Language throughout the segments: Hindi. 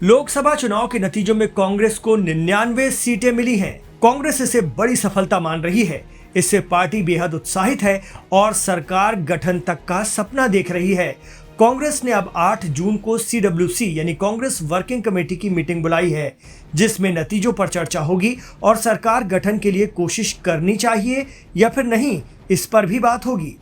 लोकसभा चुनाव के नतीजों में कांग्रेस को 99 सीटें मिली हैं। कांग्रेस इसे बड़ी सफलता मान रही है। इससे पार्टी बेहद उत्साहित है और सरकार गठन तक का सपना देख रही है। कांग्रेस ने अब 8 जून को CWC यानी कांग्रेस वर्किंग कमेटी की मीटिंग बुलाई है, जिसमें नतीजों पर चर्चा होगी और सरकार गठन के लिए कोशिश करनी चाहिए या फिर नहीं, इस पर भी बात होगी।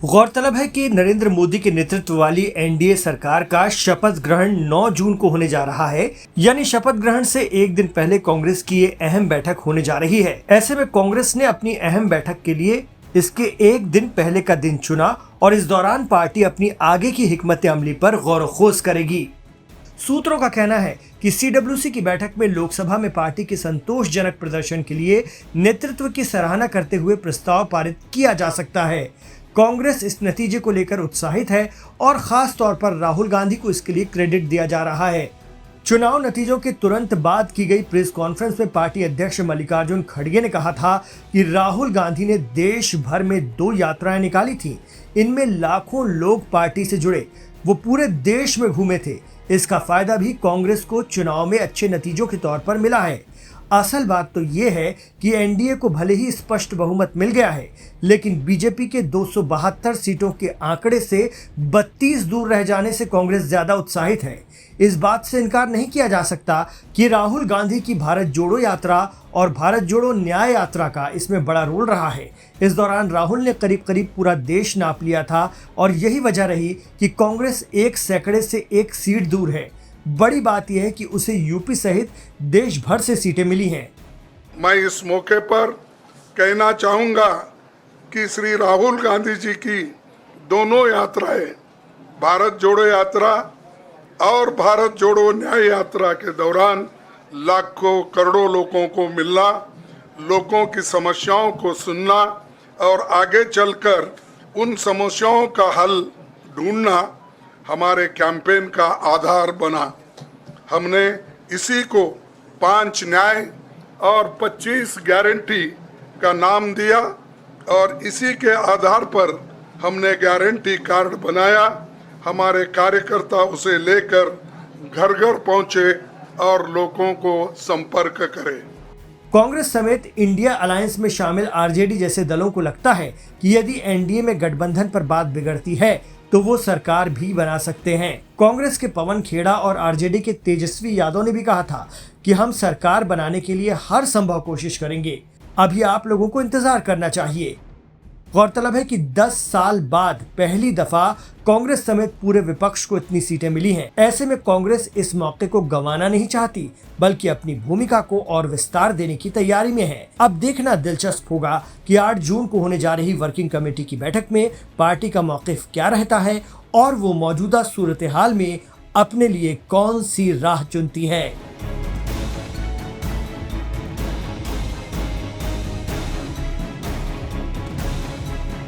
गौरतलब है कि नरेंद्र मोदी के नेतृत्व वाली एनडीए सरकार का शपथ ग्रहण 9 जून को होने जा रहा है, यानी शपथ ग्रहण से एक दिन पहले कांग्रेस की ये अहम बैठक होने जा रही है। ऐसे में कांग्रेस ने अपनी अहम बैठक के लिए इसके एक दिन पहले का दिन चुना और इस दौरान पार्टी अपनी आगे की हिकमत अमली पर गौर खोज करेगी। सूत्रों का कहना है कि CWC की बैठक में लोकसभा में पार्टी के संतोषजनक प्रदर्शन के लिए नेतृत्व की सराहना करते हुए प्रस्ताव पारित किया जा सकता है। कांग्रेस इस नतीजे को लेकर उत्साहित है और खास तौर पर राहुल गांधी को इसके लिए क्रेडिट दिया जा रहा है। चुनाव नतीजों के तुरंत बाद की गई प्रेस कॉन्फ्रेंस में पार्टी अध्यक्ष मल्लिकार्जुन खड़गे ने कहा था कि राहुल गांधी ने देश भर में 2 यात्राएं निकाली थी। इनमें लाखों लोग पार्टी से जुड़े, वो पूरे देश में घूमे थे। इसका फायदा भी कांग्रेस को चुनाव में अच्छे नतीजों के तौर पर मिला है। असल बात तो ये है कि एनडीए को भले ही स्पष्ट बहुमत मिल गया है, लेकिन बीजेपी के 272 सीटों के आंकड़े से 32 दूर रह जाने से कांग्रेस ज्यादा उत्साहित है। इस बात से इनकार नहीं किया जा सकता कि राहुल गांधी की भारत जोड़ो यात्रा और भारत जोड़ो न्याय यात्रा का इसमें बड़ा रोल रहा है। इस दौरान राहुल ने करीब करीब पूरा देश नाप लिया था और यही वजह रही कि कांग्रेस 1 सैकड़े से 1 सीट दूर है। बड़ी बात यह है कि उसे यूपी सहित देश भर से सीटें मिली हैं। मैं इस मौके पर कहना चाहूंगा कि श्री राहुल गांधी जी की दोनों यात्राएं, भारत जोड़ो यात्रा और भारत जोड़ो न्याय यात्रा के दौरान लाखों करोड़ों लोगों को मिलना, लोगों की समस्याओं को सुनना और आगे चलकर उन समस्याओं का हल ढूंढना हमारे कैंपेन का आधार बना। हमने इसी को 5 न्याय और 25 गारंटी का नाम दिया और इसी के आधार पर हमने गारंटी कार्ड बनाया। हमारे कार्यकर्ता उसे लेकर घर घर पहुंचे और लोगों को संपर्क करें। कांग्रेस समेत इंडिया अलायंस में शामिल आरजेडी जैसे दलों को लगता है कि यदि एनडीए में गठबंधन पर बात बिगड़ती है तो वो सरकार भी बना सकते हैं। कांग्रेस के पवन खेड़ा और आरजेडी के तेजस्वी यादव ने भी कहा था कि हम सरकार बनाने के लिए हर संभव कोशिश करेंगे। अभी आप लोगों को इंतजार करना चाहिए। गौरतलब है कि 10 साल बाद पहली दफा कांग्रेस समेत पूरे विपक्ष को इतनी सीटें मिली हैं। ऐसे में कांग्रेस इस मौके को गंवाना नहीं चाहती, बल्कि अपनी भूमिका को और विस्तार देने की तैयारी में है। अब देखना दिलचस्प होगा कि 8 जून को होने जा रही वर्किंग कमेटी की बैठक में पार्टी का मौकिफ क्या रहता है और वो मौजूदा सूरत हाल में अपने लिए कौन सी राह चुनती है।